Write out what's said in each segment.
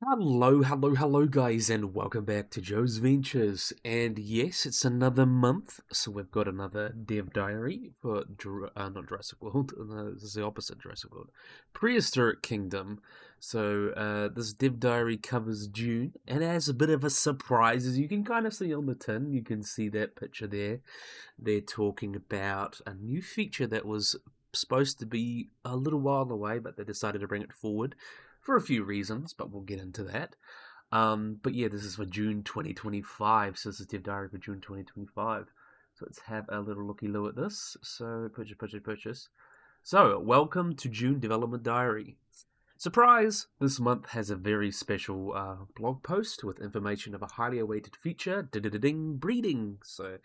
Hello guys, and welcome back to Joe's Ventures. And yes, it's another month, so we've got another dev diary for, not Jurassic World, no, this is the opposite Jurassic World, Prehistoric Kingdom. So this dev diary covers June, and it has a bit of a surprise, as you can kind of see on the tin. You can see that picture there. They're talking about a new feature that was supposed to be a little while away, but they decided to bring it forward for a few reasons, but we'll get into that. But yeah, this is for June 2025, so this is Dev Diary for June 2025. So let's have a little looky-loo at this. So, purchase. So, welcome to June Development Diary. Surprise! This month has a very special blog post with information of a highly awaited feature, ding breeding. So,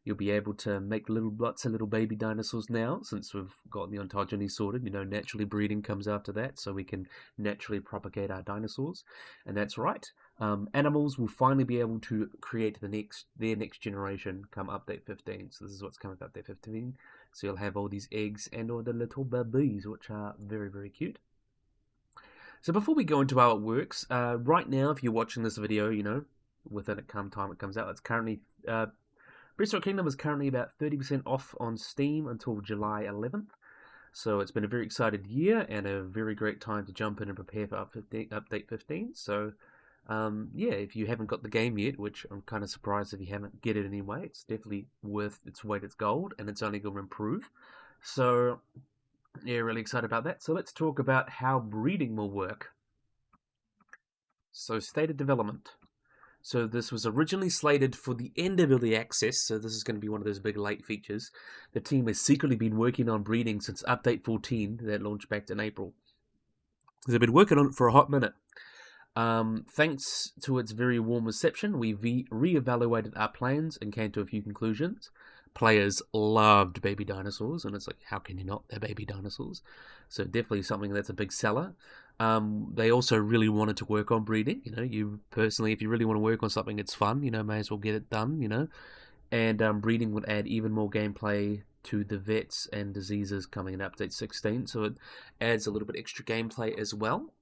you'll be able to make lots of little baby dinosaurs now, since we've got the ontogeny sorted. You know, naturally breeding comes after that, so we can naturally propagate our dinosaurs. And that's right. Animals will finally be able to create their next generation come update 15. So this is what's coming up update 15. So you'll have all these eggs and all the little babies, which are very, very cute. So before we go into how it works, right now, if you're watching this video, you know, within it time it comes out, it's currently Prehistoric Kingdom is currently about 30% off on Steam until July 11th. So it's been a very excited year and a very great time to jump in and prepare for update 15. So, yeah, if you haven't got the game yet, which I'm kind of surprised if you haven't, get it anyway. It's definitely worth its weight its gold, and it's only going to improve. So, yeah, really excited about that. So let's talk about how breeding will work. So, stated development. So this was originally slated for the end of early access, so this is going to be one of those big late features. The team has secretly been working on breeding since update 14 that launched back in April. They've been working on it for a hot minute. Thanks to its very warm reception, we re-evaluated our plans and came to a few conclusions. Players loved baby dinosaurs, and it's like, how can you not? They're baby dinosaurs. So definitely something that's a big seller. They also really wanted to work on breeding. You know, you personally, if you really want to work on something, it's fun. You know, may as well get it done. You know, and breeding would add even more gameplay to the vets and diseases coming in update 16. So it adds a little bit extra gameplay as well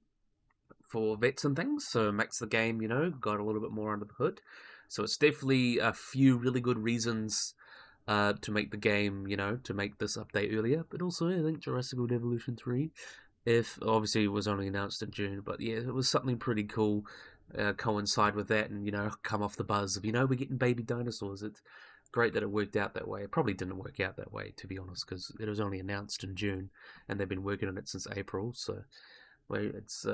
for vets and things. So it makes the game, you know, got a little bit more under the hood. So it's definitely a few really good reasons to make the game, you know, to make this update earlier. But also, I think Jurassic World Evolution 3, if obviously it was only announced in June, but yeah, it was something pretty cool coincide with that and, you know, come off the buzz of, you know, we're getting baby dinosaurs. It's great that it worked out that way. It probably didn't work out that way, to be honest, because it was only announced in June and they've been working on it since April. So well, it's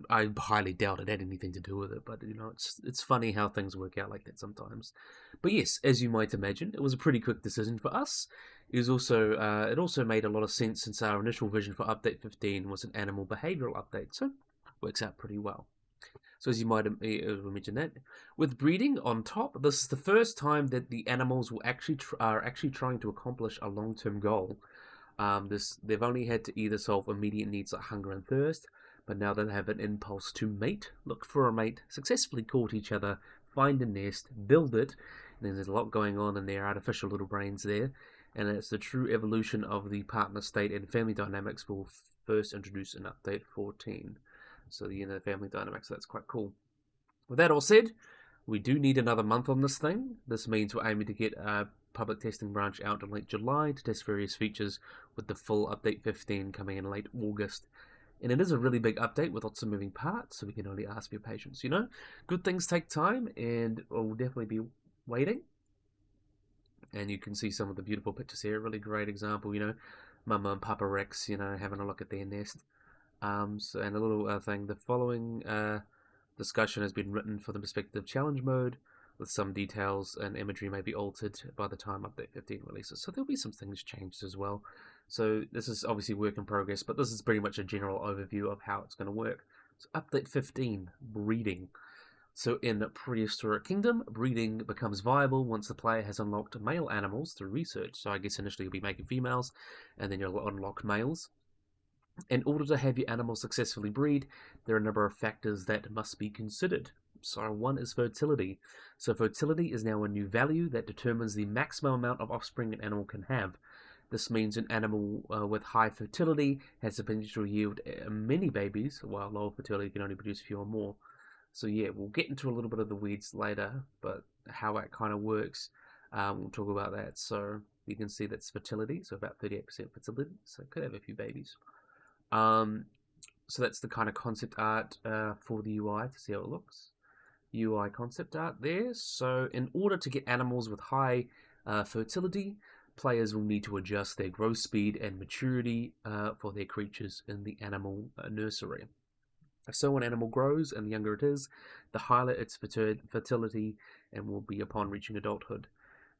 I highly doubt it had anything to do with it, but you know, it's funny how things work out like that sometimes. But yes, as you might imagine, it was a pretty quick decision for us. It also made a lot of sense since our initial vision for update 15 was an animal behavioral update, so works out pretty well. So as you might imagine that, with breeding on top, this is the first time that the animals will are actually trying to accomplish a long-term goal. They've only had to either solve immediate needs like hunger and thirst, but now they have an impulse to mate, look for a mate, successfully court each other, find a nest, build it, and there's a lot going on in their artificial little brains there, and it's the true evolution of the partner state and family dynamics we'll first introduce in update 14. So the family dynamics, that's quite cool. With that all said, we do need another month on this thing. This means we're aiming to get a public testing branch out in late July to test various features, with the full update 15 coming in late August. And it is a really big update with lots of moving parts, so we can only ask for your patience, you know? Good things take time, and we'll definitely be waiting. And you can see some of the beautiful pictures here. Really great example, you know, Mama and Papa Rex, you know, having a look at their nest. And a little thing, the following discussion has been written for the perspective challenge mode, with some details and imagery may be altered by the time update 15 releases. So there'll be some things changed as well. So this is obviously work in progress, but this is pretty much a general overview of how it's going to work. So update 15, breeding. So in Prehistoric Kingdom, breeding becomes viable once the player has unlocked male animals through research. So I guess initially you'll be making females, and then you'll unlock males. In order to have your animal successfully breed, there are a number of factors that must be considered. So one is fertility. So fertility is now a new value that determines the maximum amount of offspring an animal can have. This means an animal with high fertility has the potential to yield many babies, while low fertility can only produce few or more. So yeah, we'll get into a little bit of the weeds later, but how it kind of works, we'll talk about that. So you can see that's fertility, so about 38% fertility, so it could have a few babies. So that's the kind of concept art for the UI to see how it looks. UI concept art there. So in order to get animals with high fertility, players will need to adjust their growth speed and maturity for their creatures in the animal nursery. So when an animal grows and the younger it is, the higher its fertility and will be upon reaching adulthood.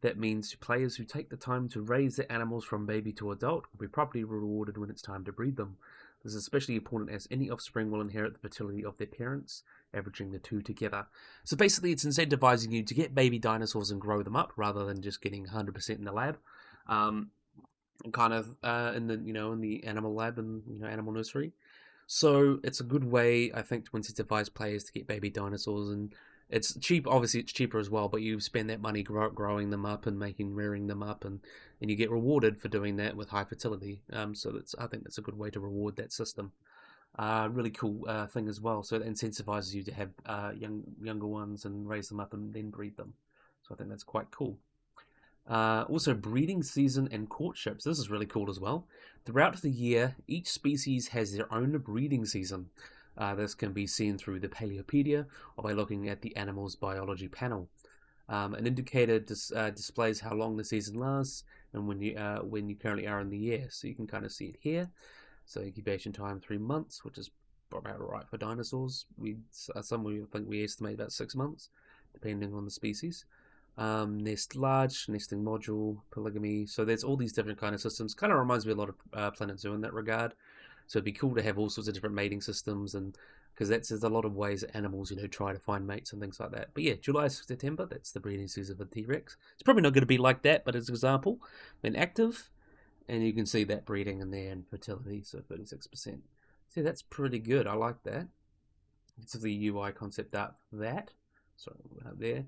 That means players who take the time to raise their animals from baby to adult will be properly rewarded when it's time to breed them. This is especially important as any offspring will inherit the fertility of their parents, averaging the two together. So basically, it's incentivizing you to get baby dinosaurs and grow them up rather than just getting 100% in the lab. Kind of in the animal lab and animal nursery. So it's a good way, I think, to incentivize players to get baby dinosaurs, and it's cheap. Obviously, it's cheaper as well, but you spend that money growing them up and rearing them up, and you get rewarded for doing that with high fertility. So I think that's a good way to reward that system. Really cool thing as well. So it incentivizes you to have younger ones and raise them up and then breed them. So I think that's quite cool. Also, breeding season and courtships. This is really cool as well. Throughout the year, each species has their own breeding season. This can be seen through the Paleopedia or by looking at the animal's biology panel. An indicator displays how long the season lasts and when you currently are in the year. So you can kind of see it here. So incubation time 3 months, which is about right for dinosaurs. We think we estimate about 6 months, depending on the species. Nest large, nesting module, polygamy. So there's all these different kind of systems. Kind of reminds me a lot of Planet Zoo in that regard. So it'd be cool to have all sorts of different mating systems, and because there's a lot of ways that animals try to find mates and things like that. But yeah, July to September, that's the breeding season of the T-Rex. It's probably not going to be like that, but as an example, when active, and you can see that breeding in there and fertility, so 36%. See, that's pretty good. I like that. It's the UI concept art for that. Sorry, out there.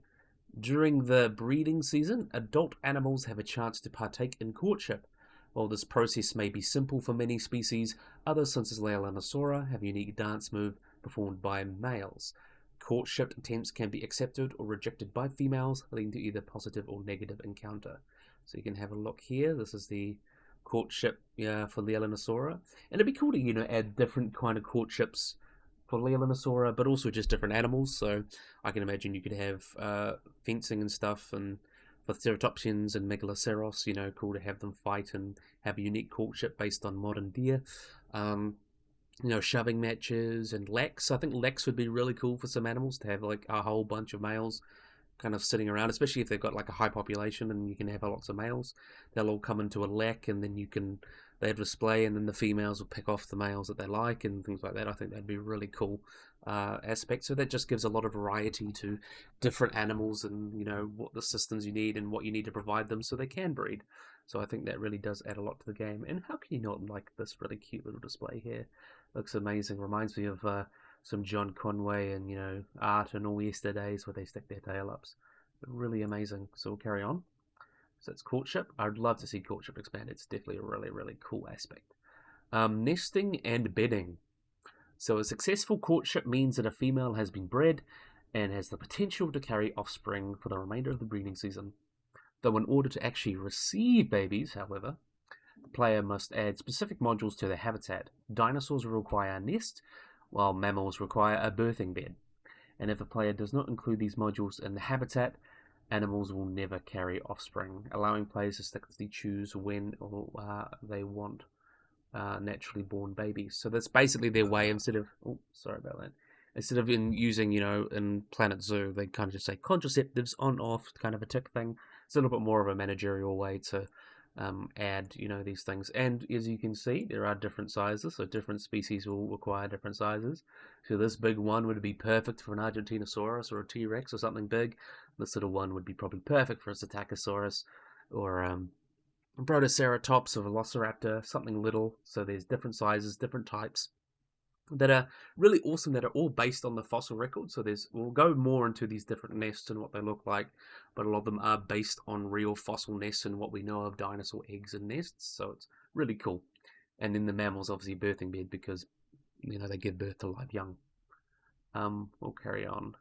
During the breeding season, adult animals have a chance to partake in courtship. While this process may be simple for many species, other, such as Leolanosaura, have a unique dance move performed by males. Courtship attempts can be accepted or rejected by females, leading to either positive or negative encounter. So you can have a look here. This is the courtship for Leolanosaura. And it'd be cool to add different kind of courtships for Leolanosaura, but also just different animals. So I can imagine you could have fencing and stuff, and for Ceratopsians and Megaloceros, cool to have them fight and have a unique courtship based on modern deer. Shoving matches and leks. I think leks would be really cool for some animals to have like a whole bunch of males kind of sitting around, especially if they've got like a high population and you can have lots of males. They'll all come into a lek, and then they have display, and then the females will pick off the males that they like and things like that. I think that'd be a really cool aspect. So that just gives a lot of variety to different animals, and what the systems you need and what you need to provide them so they can breed. So I think that really does add a lot to the game. And how can you not like this really cute little display here? Looks amazing. Reminds me of some John Conway and Art and All Yesterdays where they stick their tail ups. Really amazing. So we'll carry on. So it's courtship. I'd love to see courtship expand. It's definitely a really, really cool aspect. Nesting and bedding. So a successful courtship means that a female has been bred and has the potential to carry offspring for the remainder of the breeding season. Though in order to actually receive babies, however, the player must add specific modules to their habitat. Dinosaurs require a nest, while mammals require a birthing bed. And if the player does not include these modules in the habitat, animals will never carry offspring, allowing players to strictly choose when or they want naturally born babies. So that's basically their way. Instead of using in Planet Zoo, they kind of just say contraceptives on off, kind of a tick thing. It's a little bit more of a managerial way to add these things. And as you can see, there are different sizes, so different species will require different sizes. So this big one would be perfect for an Argentinosaurus or a T-Rex or something big. This little one would be probably perfect for a Psittacosaurus or Protoceratops or Velociraptor, something little. So there's different sizes, different types that are really awesome, that are all based on the fossil record. So we'll go more into these different nests and what they look like, but a lot of them are based on real fossil nests and what we know of dinosaur eggs and nests. So it's really cool. And then the mammals, obviously birthing bed, because they give birth to live young. We'll carry on.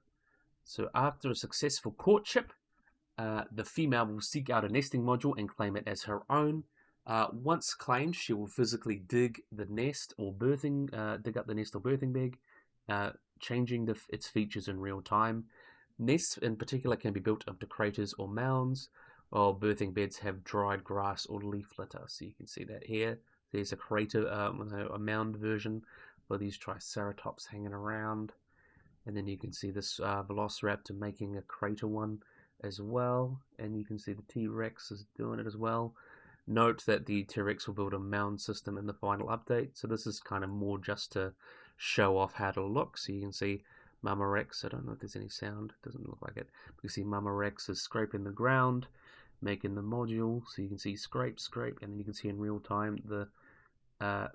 So after a successful courtship, the female will seek out a nesting module and claim it as her own. Once claimed, she will physically dig up the nest or birthing bag, changing its features in real time. Nests in particular can be built into craters or mounds, while birthing beds have dried grass or leaf litter. So you can see that here. There's a crater, a mound version for these triceratops hanging around. And then you can see this velociraptor making a crater one as well. And you can see the T-Rex is doing it as well. Note that the T-Rex will build a mound system in the final update. So this is kind of more just to show off how to look. So you can see Mama Rex, I don't know if there's any sound, it doesn't look like it. But you see Mama Rex is scraping the ground, making the module. So you can see scrape, and then you can see in real time the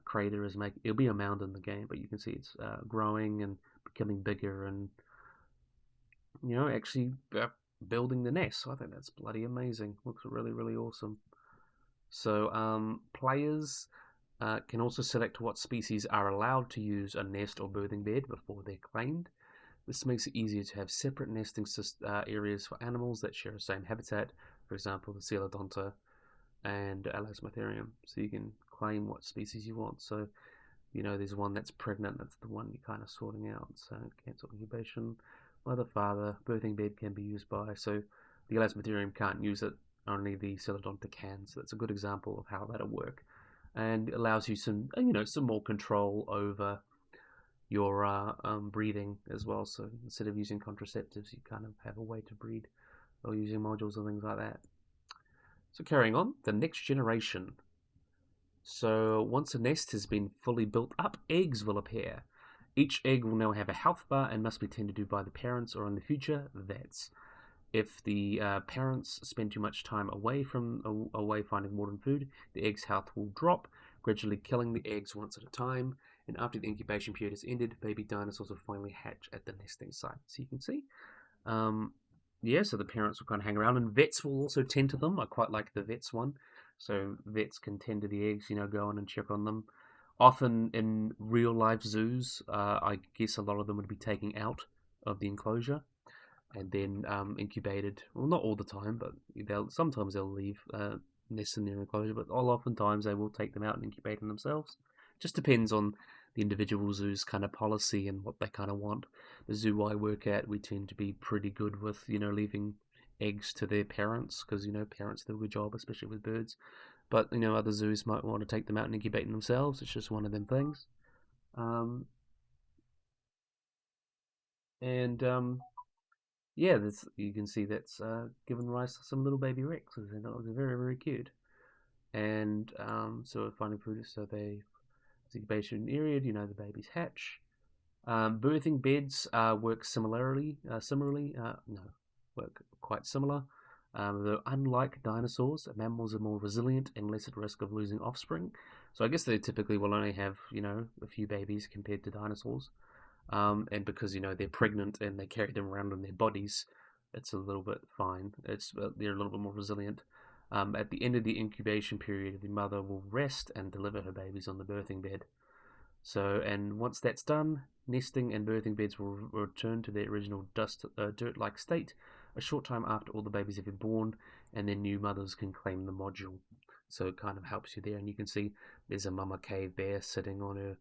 crater is making, it'll be a mound in the game, but you can see it's growing and becoming bigger and, you know, actually building the nest. So I think that's bloody amazing. Looks really, really awesome. So players can also select what species are allowed to use a nest or birthing bed before they're claimed. This makes it easier to have separate nesting areas for animals that share the same habitat, for example, the Coelodonta and Elasmotherium. So you can claim what species you want. So, you know, there's one that's pregnant, that's the one you're kind of sorting out. So cancel incubation, mother, father, birthing bed can be used by. So the Elasmotherium can't use it, only the Coelodonta can. So that's a good example of how that'll work, and allows you some, you know, some more control over your breeding as well. So instead of using contraceptives, you kind of have a way to breed, or using modules and things like that. So carrying on, the next generation. So once a nest has been fully built up, eggs will appear. Each egg will now have a health bar and must be tended to by the parents, or in the future, vets. If the parents spend too much time away finding water and food, the egg's health will drop, gradually killing the eggs once at a time. And after the incubation period has ended, baby dinosaurs will finally hatch at the nesting site. So you can see, yeah, so the parents will kind of hang around, and vets will also tend to them. I quite like the vets one. So vets can tend to the eggs, you know, go in and check on them. Often in real life zoos, I guess a lot of them would be taken out of the enclosure and then incubated. Well, not all the time, but sometimes they'll leave nests in their enclosure, but oftentimes they will take them out and incubate them themselves. Just depends on the individual zoo's kind of policy and what they kind of want. The zoo I work at, we tend to be pretty good with, you know, leaving eggs to their parents, because, you know, parents do a good job, especially with birds. But, you know, other zoos might want to take them out and incubate them themselves. It's just one of them things. Yeah, you can see that's given rise to some little baby Rexes, and that looks very, very cute. And so finding food, so they incubation area, you know, the babies hatch. Birthing beds work work quite similar. Though unlike dinosaurs, mammals are more resilient and less at risk of losing offspring. So I guess they typically will only have, you know, a few babies compared to dinosaurs. And because, you know, they're pregnant and they carry them around in their bodies, it's a little bit fine. They're a little bit more resilient. At the end of the incubation period, the mother will rest and deliver her babies on the birthing bed. So, and once that's done, nesting and birthing beds will return to their original dirt-like state a short time after all the babies have been born, and then new mothers can claim the module. So it kind of helps you there, and you can see there's a mama cave bear sitting on her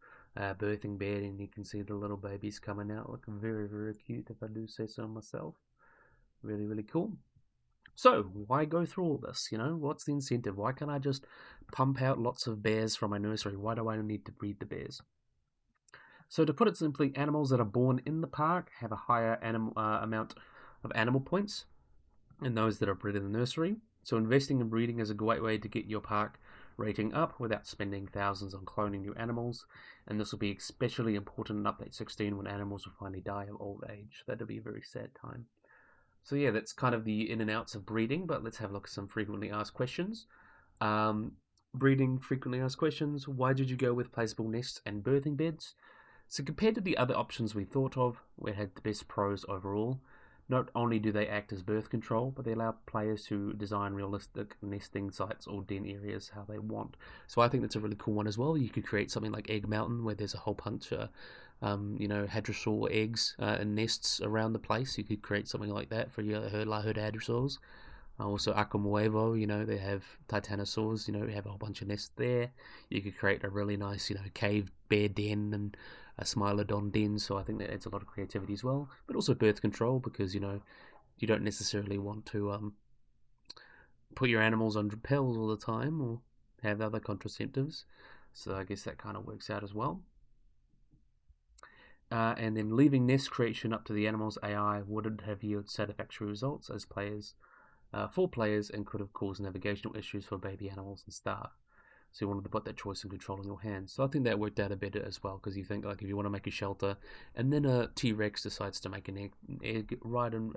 birthing bed, and you can see the little babies coming out, looking very, very cute, if I do say so myself. Really, really cool. So, why go through all this? You know, what's the incentive? Why can't I just pump out lots of bears from my nursery? Why do I need to breed the bears? So, to put it simply, animals that are born in the park have a higher amount of animal points than those that are bred in the nursery. So, investing in breeding is a great way to get your park rating up without spending thousands on cloning new animals. And this will be especially important in Update 16 when animals will finally die of old age. That'll be a very sad time. So yeah, that's kind of the in and outs of breeding, but let's have a look at some frequently asked questions. Breeding frequently asked questions. Why did you go with placeable nests and birthing beds? So compared to the other options we thought of, we had the best pros overall. Not only do they act as birth control, but they allow players to design realistic nesting sites or den areas how they want. So I think that's a really cool one as well. You could create something like Egg Mountain, where there's a whole bunch of hadrosaur eggs and nests around the place. You could create something like that for your herd of hadrosaurs. Also, Akamuevo, they have titanosaurs, have a whole bunch of nests there. You could create a really nice, cave bear den and a smilodon den, so I think that adds a lot of creativity as well. But also birth control, because, you don't necessarily want to put your animals on pills all the time or have other contraceptives. So I guess that kind of works out as well. And then leaving nest creation up to the animal's AI wouldn't have yielded satisfactory results as players for players and could have caused navigational issues for baby animals and staff. So you wanted to put that choice and control in your hands. So I think that worked out a bit as well, because you think like if you want to make a shelter and then a T-Rex decides to make a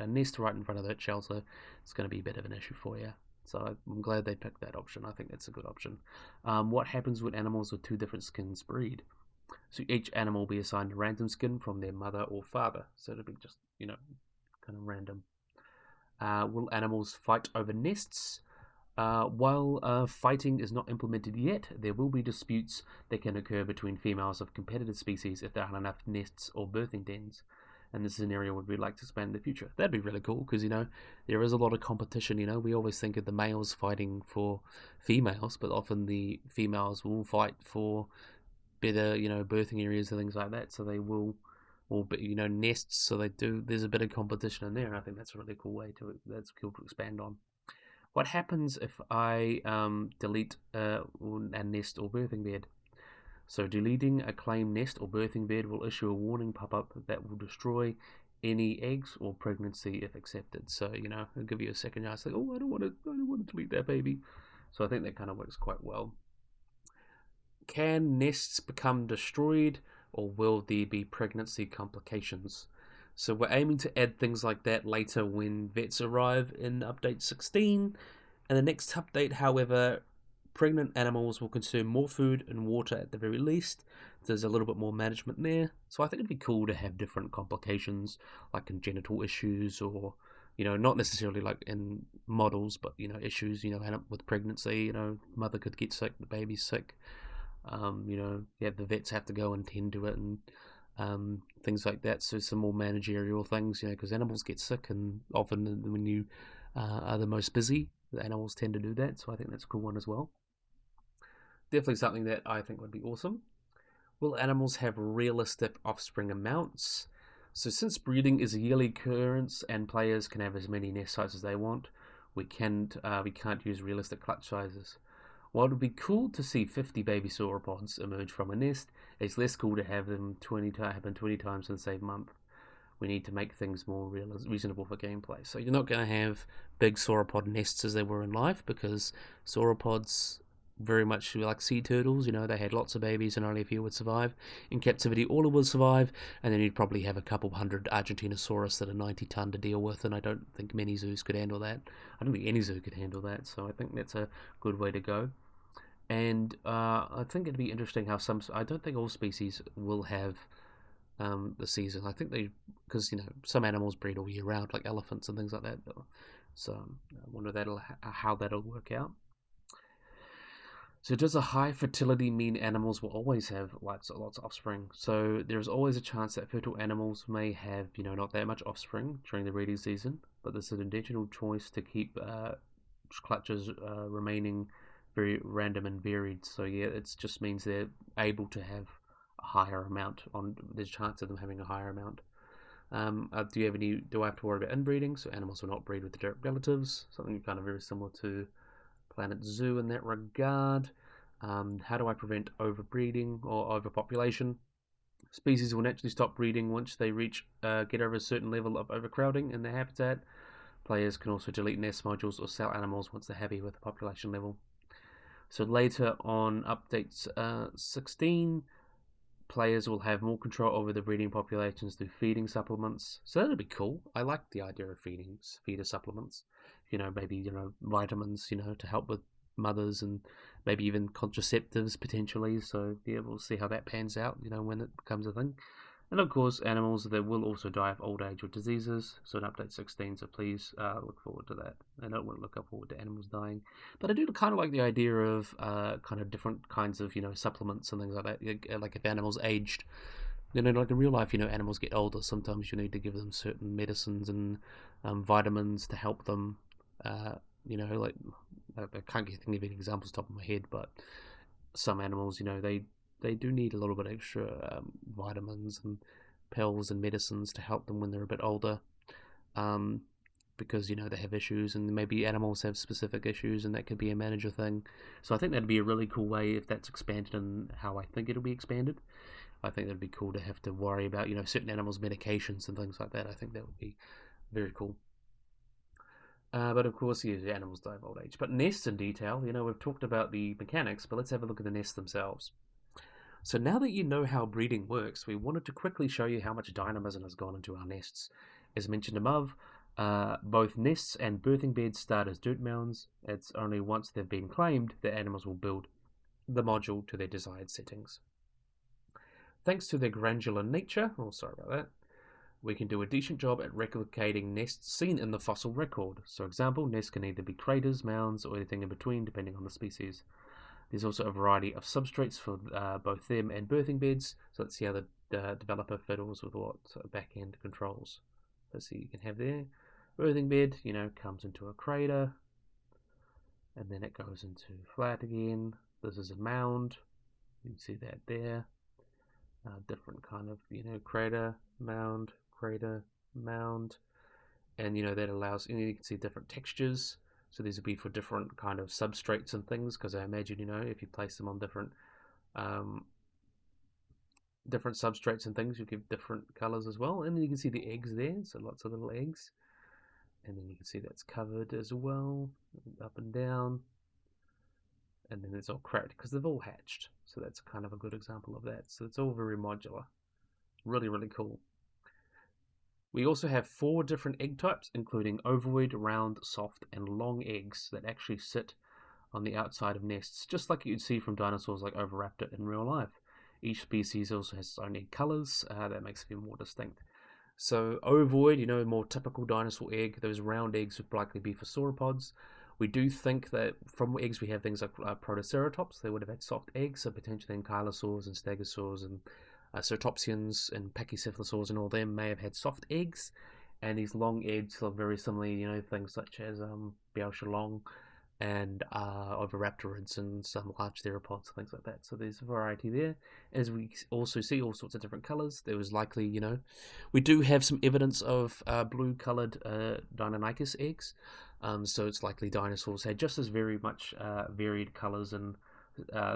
nest right in front of that shelter, it's going to be a bit of an issue for you. So I'm glad they picked that option. I think that's a good option. What happens when animals with two different skins breed? So each animal will be assigned a random skin from their mother or father. So it'll be just, kind of random. Will animals fight over nests? While fighting is not implemented yet, there will be disputes that can occur between females of competitive species if there aren't enough nests or birthing dens. And this is an area where we'd like to expand in the future. That'd be really cool, because, there is a lot of competition. We always think of the males fighting for females, but often the females will fight for better, birthing areas and things like that. So they will, or nests. So they do. There's a bit of competition in there, and I think that's a really cool that's cool to expand on. What happens if I delete a nest or birthing bed? So deleting a claimed nest or birthing bed will issue a warning pop-up that will destroy any eggs or pregnancy if accepted. So it'll give you a second chance. Like, I don't want to delete that baby. So I think that kind of works quite well. Can nests become destroyed, or will there be pregnancy complications? So we're aiming to add things like that later when vets arrive in update 16. And the next update, however, pregnant animals will consume more food and water at the very least. There's a little bit more management there. So I think it'd be cool to have different complications, like congenital issues, or, not necessarily like in models, but, issues, with pregnancy, mother could get sick, the baby's sick. The vets have to go and tend to it and things like that. So some more managerial things, because animals get sick, and often when you are the most busy, the animals tend to do that. So I think that's a cool one as well. Definitely something that I think would be awesome. Will animals have realistic offspring amounts? So since breeding is a yearly occurrence and players can have as many nest sites as they want, we can't use realistic clutch sizes. While it would be cool to see 50 baby sauropods emerge from a nest, it's less cool to have them happen 20 times in the same month. We need to make things more reasonable for gameplay. So you're not going to have big sauropod nests as they were in life, because sauropods very much like sea turtles. They had lots of babies and only a few would survive. In captivity, all would survive, and then you'd probably have a couple hundred Argentinosaurus that are 90 ton to deal with, and I don't think many zoos could handle that. I don't think any zoo could handle that, so I think that's a good way to go. And I think it'd be interesting how I don't think all species will have the season. I think because some animals breed all year round, like elephants and things like that. So I wonder how that'll work out. So does a high fertility mean animals will always have lots of offspring? So there's always a chance that fertile animals may have not that much offspring during the breeding season, but there's an intentional choice to keep clutches remaining very random and varied. So yeah, it just means they're able to have a higher amount. There's a chance of them having a higher amount. Do I have to worry about inbreeding? So animals will not breed with direct relatives. Something kind of very similar to Planet Zoo in that regard. How do I prevent overbreeding or overpopulation? Species will naturally stop breeding once they get over a certain level of overcrowding in their habitat. Players can also delete nest modules or sell animals once they're happy with the population level. So later on updates 16, players will have more control over the breeding populations through feeding supplements. So that'd be cool. I like the idea of feeder supplements. Maybe vitamins, to help with mothers, and maybe even contraceptives potentially. So yeah, we'll see how that pans out, when it becomes a thing. And of course, animals that will also die of old age or diseases. So in update 16, so please look forward to that. I don't want to look forward to animals dying, but I do kind of like the idea of kind of different kinds of supplements and things like that. Like if animals aged, Like in real life, animals get older. Sometimes you need to give them certain medicines and vitamins to help them. Like I can't think of any examples top of my head, but some animals, they do need a little bit extra vitamins and pills and medicines to help them when they're a bit older. Um, because they have issues, and maybe animals have specific issues, and that could be a manager thing. So I think that'd be a really cool way if that's expanded in how I think it'll be expanded. I think that'd be cool to have to worry about certain animals' medications and things like that. I think that would be very cool. But of course, yeah, animals die of old age. But nests in detail, we've talked about the mechanics, but let's have a look at the nests themselves. So now that you know how breeding works, we wanted to quickly show you how much dynamism has gone into our nests. As mentioned above, both nests and birthing beds start as dirt mounds. It's only once they've been claimed that animals will build the module to their desired settings. Thanks to their granular nature, sorry about that, we can do a decent job at replicating nests seen in the fossil record. So example, nests can either be craters, mounds, or anything in between depending on the species. There's also a variety of substrates for both them and birthing beds. So let's see how the developer fiddles with what back-end controls. Let's see, you can have there. Birthing bed, comes into a crater, and then it goes into flat again. This is a mound. You can see that there. Different kind of, crater, mound, and that allows, you can see different textures. So these would be for different kind of substrates and things, because I imagine, if you place them on different substrates and things, you give different colors as well. And then you can see the eggs there, so lots of little eggs. And then you can see that's covered as well, up and down. And then it's all cracked because they've all hatched. So that's kind of a good example of that. So it's all very modular. Really, really cool. We also have 4 different egg types, including ovoid, round, soft, and long eggs that actually sit on the outside of nests, just like you'd see from dinosaurs like Oviraptor in real life. Each species also has its own egg colors, that makes them more distinct. So ovoid, more typical dinosaur egg, those round eggs would likely be for sauropods. We do think that from eggs we have things like Protoceratops, they would have had soft eggs, so potentially ankylosaurs and stegosaurs and Ceratopsians and Pachycephalosaurs and all them may have had soft eggs, and these long eggs are very similar, things such as Bioshalong and Oviraptorids and some large theropods, things like that. So there's a variety there. As we also see all sorts of different colours, there was likely, we do have some evidence of blue-coloured Deinonychus eggs. So it's likely dinosaurs had just as very much varied colours and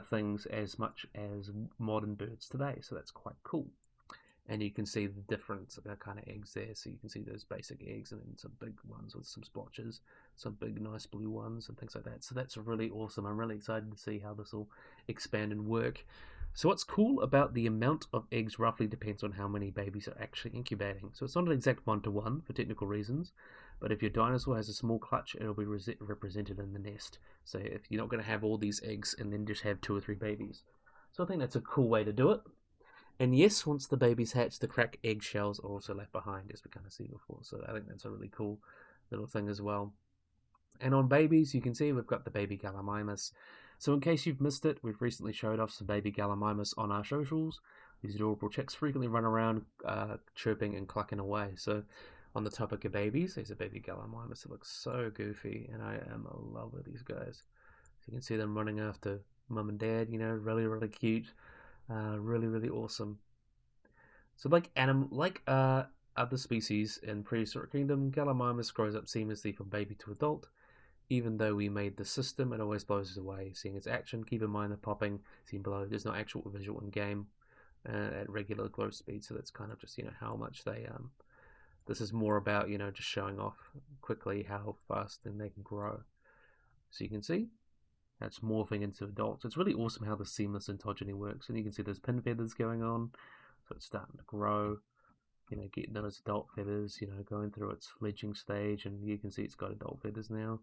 things as much as modern birds today. So that's quite cool. And you can see the different kind of eggs there. So you can see those basic eggs and then some big ones with some splotches, some big nice blue ones and things like that. So that's really awesome. I'm really excited to see how this will expand and work. So what's cool about the amount of eggs roughly depends on how many babies are actually incubating. So it's not an exact 1-to-1 for technical reasons, but if your dinosaur has a small clutch, it'll be represented in the nest. So if you're not going to have all these eggs and then just have 2 or 3 babies. So I think that's a cool way to do it. And yes, once the babies hatch, the cracked eggshells are also left behind, as we kind of see before. So I think that's a really cool little thing as well. And on babies, you can see we've got the baby Gallimimus. So in case you've missed it, we've recently showed off some baby Gallimimus on our socials. These adorable chicks frequently run around chirping and clucking away. So on the topic of babies, there's a baby Gallimimus. It looks so goofy, and I am in love with these guys. So you can see them running after mum and dad, really, really cute. Really, really awesome. So like other species in Prehistoric Kingdom, Gallimimus grows up seamlessly from baby to adult. Even though we made the system, it always blows us away seeing its action. Keep in mind the popping seen below, there's no actual visual in game at regular growth speed, so that's kind of just how much they this is more about just showing off quickly how fast then they can grow. So you can see that's morphing into adults. It's really awesome how the seamless ontogeny works, and you can see there's pin feathers going on, so it's starting to grow. Getting those adult feathers, going through its fledging stage, and you can see it's got adult feathers now.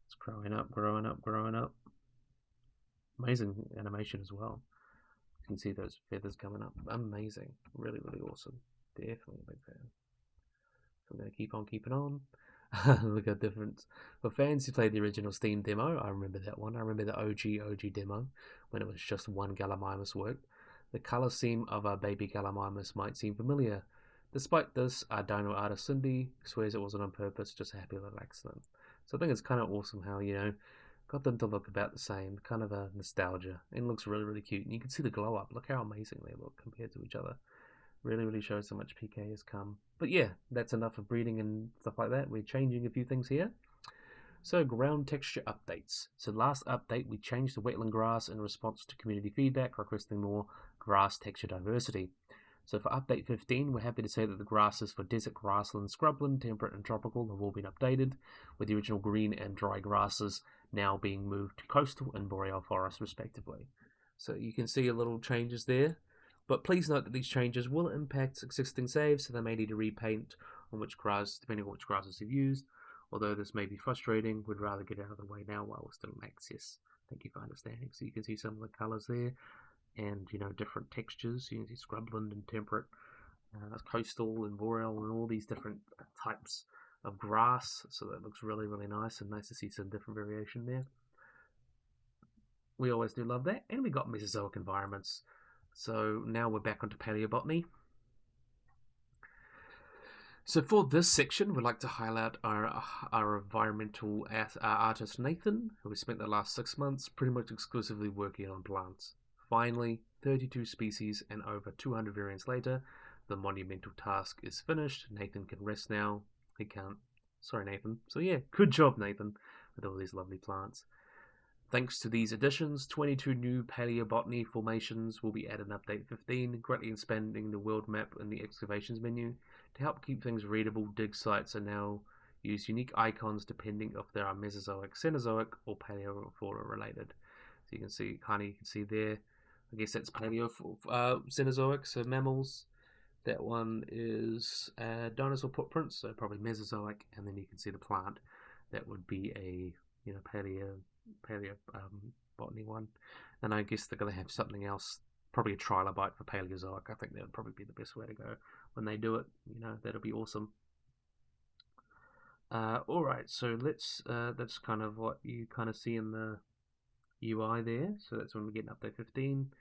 It's growing up, growing up, growing up. Amazing animation as well. You can see those feathers coming up. Amazing. Really, really awesome. Definitely a big fan. So I'm going to keep on keeping on. Look at the difference. For fans who played the original Steam demo, I remember that one. I remember the OG demo when it was just one Gallimimus worked. The colour scheme of our baby Gallimimus might seem familiar. Despite this, our dino artist Cindy swears it wasn't on purpose, just a happy little accident. So I think it's kind of awesome how, got them to look about the same, kind of a nostalgia, and looks really, really cute. And you can see the glow up. Look how amazing they look compared to each other. Really, really shows how much PK has come. But yeah, that's enough of breeding and stuff like that. We're changing a few things here. So ground texture updates. So last update, we changed the wetland grass in response to community feedback requesting more grass texture diversity. So for update 15, we're happy to say that the grasses for desert, grassland, scrubland, temperate and tropical have all been updated, with the original green and dry grasses now being moved to coastal and boreal forests respectively. So you can see a little changes there, but please note that these changes will impact existing saves, so they may need to repaint on which grass, depending on which grasses you've used. Although this may be frustrating, we'd rather get out of the way now while we're still in access. Thank you for understanding. So you can see some of the colours there, and different textures. You can see scrubland and temperate, coastal and boreal, and all these different types of grass. So that looks really, really nice, and nice to see some different variation there. We always do love that. And we got Mesozoic environments. So now we're back onto Paleobotany. So for this section, we'd like to highlight our environmental artist Nathan, who has spent the last 6 months pretty much exclusively working on plants. Finally, 32 species and over 200 variants later, the monumental task is finished. Nathan can rest now. He can't. Sorry, Nathan. So yeah, good job, Nathan, with all these lovely plants. Thanks to these additions, 22 new Paleobotany formations will be added in Update 15, greatly expanding the world map in the excavations menu. To help keep things readable, dig sites are now use unique icons depending if they are Mesozoic, Cenozoic, or Paleoflora related. So you can see there. I guess that's Cenozoic, so mammals. That one is dinosaur footprints, so probably Mesozoic, and then you can see the plant. That would be a Paleobotany one, and I guess they're going to have something else, probably a trilobite for Paleozoic. I think that would probably be the best way to go when they do it. That'll be awesome. Alright, so that's kind of what you kind of see in the UI there. So that's when we get an update 15,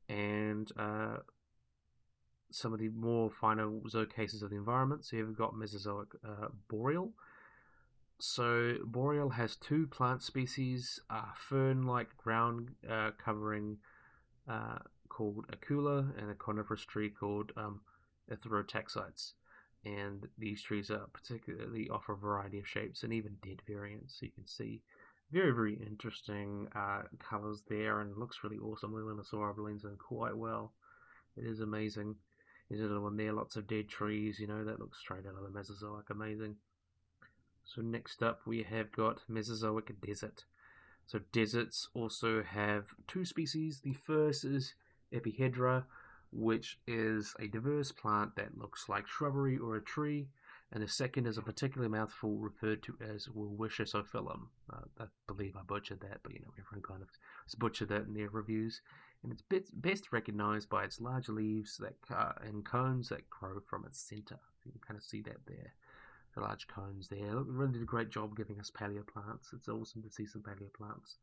and some of the more finer cases of the environment. So you've got Mesozoic boreal. So boreal has 2 plant species, fern-like ground covering called Acula, and a coniferous tree called Etherotaxites. And these trees are particularly offer a variety of shapes and even dead variants. So you can see very, very interesting colours there, and it looks really awesome. Lilinosaura blends in quite well. It is amazing. There's another one there, lots of dead trees, that looks straight out of the Mesozoic, amazing. So next up we have got Mesozoic desert. So deserts also have 2 species. The first is Epihedra, which is a diverse plant that looks like shrubbery or a tree, and the second is a particular mouthful referred to as Wilwishisophyllum. I believe I butchered that, but everyone kind of butchered that in their reviews. And it's best recognized by its large leaves and cones that grow from its center. You can kind of see that there. The large cones there. Really did a great job giving us paleo plants. It's awesome to see some paleo plants.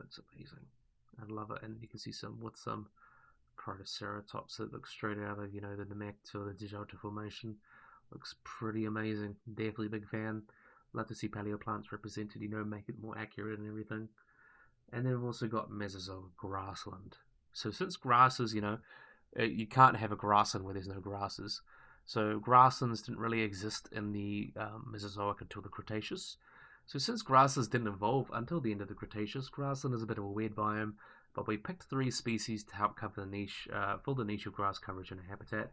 It's amazing. I love it. And you can see some Protoceratops that looks straight out of, the Namek or the Digital Formation. Looks pretty amazing. Definitely a big fan. Love to see paleo plants represented, make it more accurate and everything. And then we've also got Mesozoic grassland. So since grasses, you can't have a grassland where there's no grasses. So grasslands didn't really exist in the Mesozoic until the Cretaceous. So since grasses didn't evolve until the end of the Cretaceous, grassland is a bit of a weird biome, but we picked 3 species to help cover the niche, fill the niche of grass coverage in a habitat.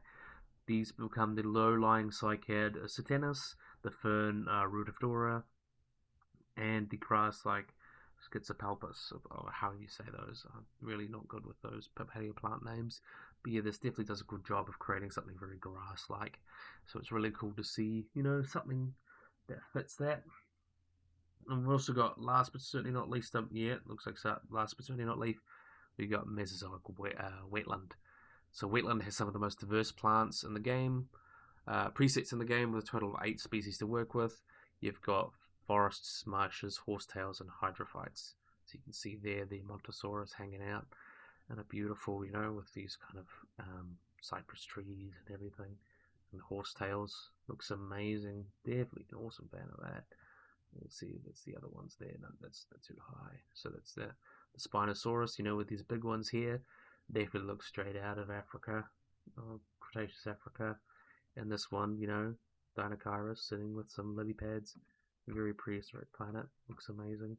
These become the low-lying cycad Sitanas, the fern Rudiflora, and the grass-like Schizopalpus, or how you say those. I'm really not good with those paleo plant names. But yeah, this definitely does a good job of creating something very grass-like. So it's really cool to see, something that fits that. And we've also got, last but certainly not least, looks like last but certainly not least, we got Mesozoic wetland. So wetland has some of the most diverse plants in the game, presets in the game, with a total of 8 species to work with. You've got forests, marshes, horsetails, and hydrophytes. So you can see there the Montosaurus hanging out. and are beautiful, you know, with these kind of cypress trees and everything. And the horsetails looks amazing. Definitely an awesome fan of that. Let's see, that's the other ones there. No, that's too high. So that's the Spinosaurus, you know, with these big ones here. Definitely looks straight out of Africa, Cretaceous Africa. And this one, you know, Dinochirus sitting with some lily pads. Very prehistoric planet. Looks amazing.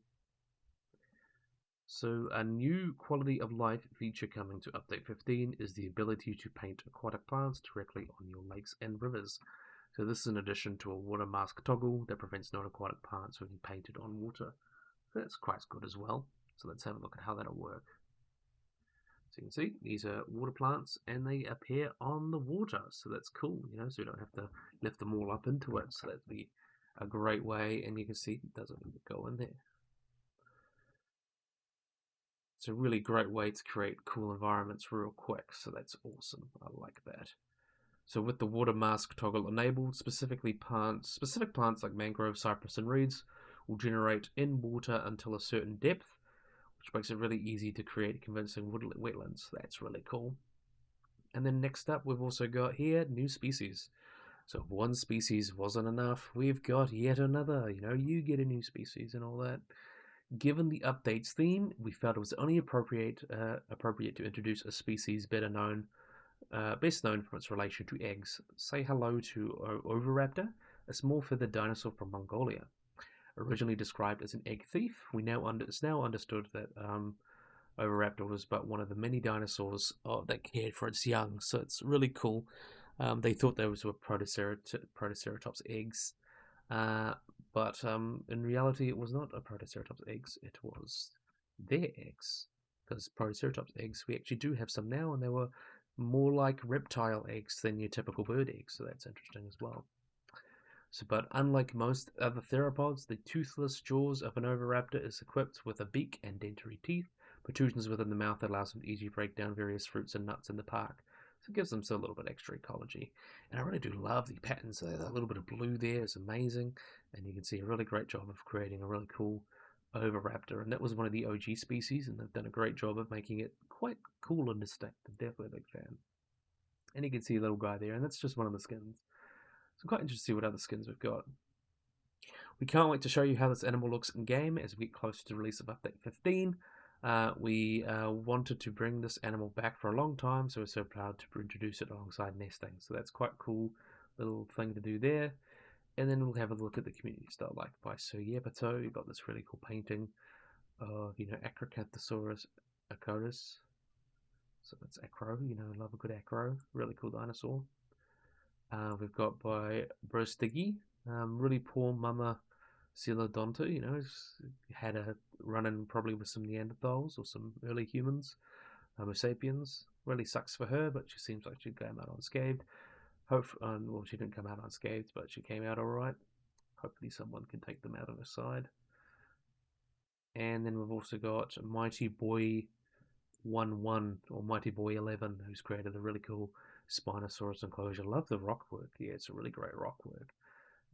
So a new quality of life feature coming to update 15 is the ability to paint aquatic plants directly on your lakes and rivers. So this is in addition to a water mask toggle that prevents non-aquatic plants from being painted on water. So that's quite good as well. So let's have a look at how that'll work. So you can see these are water plants and they appear on the water. So that's cool, you know, so you don't have to lift them all up into it. So that'd be a great way, and you can see it doesn't even go in there. It's a really great way to create cool environments real quick, so that's awesome. I like that. So with the water mask toggle enabled, specific plants like mangrove, cypress, and reeds will generate in water until a certain depth, which makes it really easy to create convincing wetlands. That's really cool. And then next up, we've also got here new species. So if one species wasn't enough, we've got yet another. You know, you get a new species and all that. Given the updates theme, we felt it was only appropriate to introduce a species best known for its relation to eggs. Say hello to Oviraptor, a small-feathered dinosaur from Mongolia. Originally described as an egg thief, it's now understood that Oviraptor was but one of the many dinosaurs that cared for its young. So it's really cool. They thought those were Protoceratops eggs, uh, but in reality, it was not a Protoceratops eggs. It was their eggs. Because Protoceratops eggs, we actually do have some now, and they were more like reptile eggs than your typical bird eggs. So that's interesting as well. So, but unlike most other theropods, the toothless jaws of an oviraptor is equipped with a beak and dentary teeth, protrusions within the mouth that allows them to easily break down various fruits and nuts in the park. So it gives them a little bit extra ecology. And I really do love the patterns. A little bit of blue there is amazing. And you can see a really great job of creating a really cool oviraptor. And that was one of the OG species, and they've done a great job of making it quite cool and distinct. I'm definitely a big fan. And you can see a little guy there, and that's just one of the skins. So I'm quite interested to see what other skins we've got. We can't wait to show you how this animal looks in game as we get closer to the release of Update 15. We wanted to bring this animal back for a long time, so we're so proud to introduce it alongside nesting. So that's quite a cool little thing to do there. And then we'll have a look at the community style, like by Sir Yepato. You've got this really cool painting of, you know, Acrocanthosaurus acotis. So that's acro, you know, love a good acro. Really cool dinosaur. We've got by Brostiggy, really poor mama Coelodonta, you know, had a run in probably with some Neanderthals or some early humans, Homo sapiens. Really sucks for her, but she seems like she came out unscathed. Well, she didn't come out unscathed, but she came out alright. Hopefully someone can take them out of her side. And then we've also got Mighty Boy 11 or Mighty Boy 11, who's created a really cool Spinosaurus enclosure. Love the rock work. Yeah, it's a really great rock work.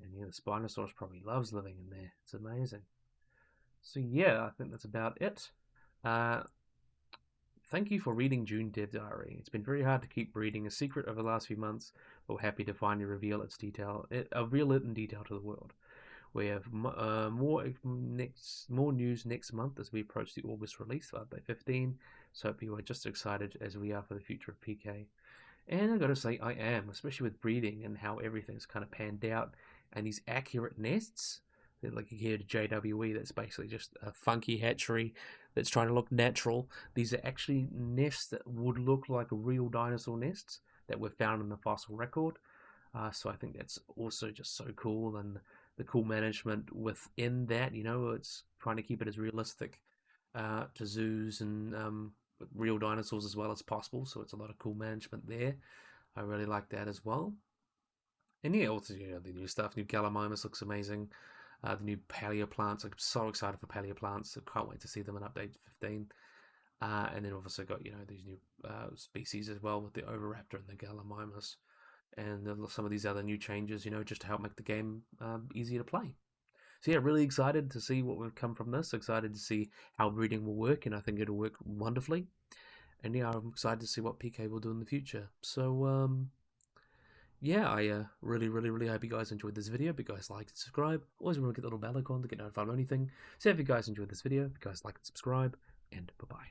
And yeah, the Spinosaurus probably loves living in there. It's amazing. So yeah, I think that's about it. Uh, Thank you for reading June Dev Diary. It's been very hard to keep reading a secret over the last few months, but we're happy to finally reveal reveal it in detail to the world. We have more news next month as we approach the August release of Update 15. So hope you are just as excited as we are for the future of PK. And I gotta say, I am, especially with breeding and how everything's kind of panned out, and these accurate nests. Like you hear the JWE, that's basically just a funky hatchery that's trying to look natural. These are actually nests that would look like real dinosaur nests that were found in the fossil record. So I think that's also just so cool, and the cool management within that. You know, it's trying to keep it as realistic to zoos and real dinosaurs as well as possible. So it's a lot of cool management there. I really like that as well. And yeah, also, you know, the new stuff. New Gallimimus looks amazing. The new Paleoplants. I'm so excited for Paleoplants. So can't wait to see them in Update 15. And then we've also got, you know, these new species as well with the Oviraptor and the Gallimimus. And some of these other new changes, you know, just to help make the game easier to play. So yeah, really excited to see what will come from this. Excited to see how breeding will work, and I think it'll work wonderfully. And yeah, I'm excited to see what PK will do in the future. So, yeah, I really hope you guys enjoyed this video. If you guys like and subscribe, always remember to get the little bell icon to get notified of anything. So if you guys enjoyed this video, if you guys like and subscribe, and bye-bye.